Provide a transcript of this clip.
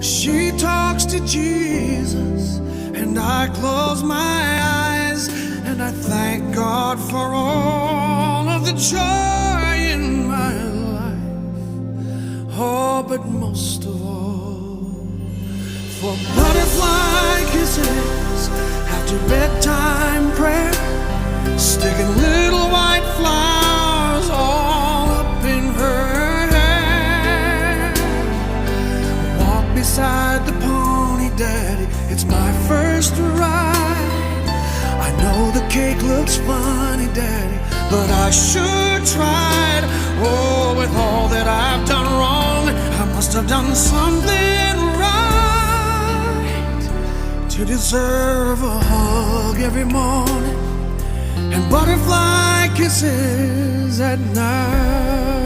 She talks to Jesus, and I close my eyes, and I thank God for all of the joy in my life. Oh, but most of all, for butterfly kisses after bedtime prayer, sticking little white flowers all up in her hair. Walk beside the pony, Daddy, it's my first ride. I know the cake looks funny, Daddy, but I sure tried. Oh, with all that I've done wrong, I must have done something right to deserve a hug every morning and butterfly kisses at night.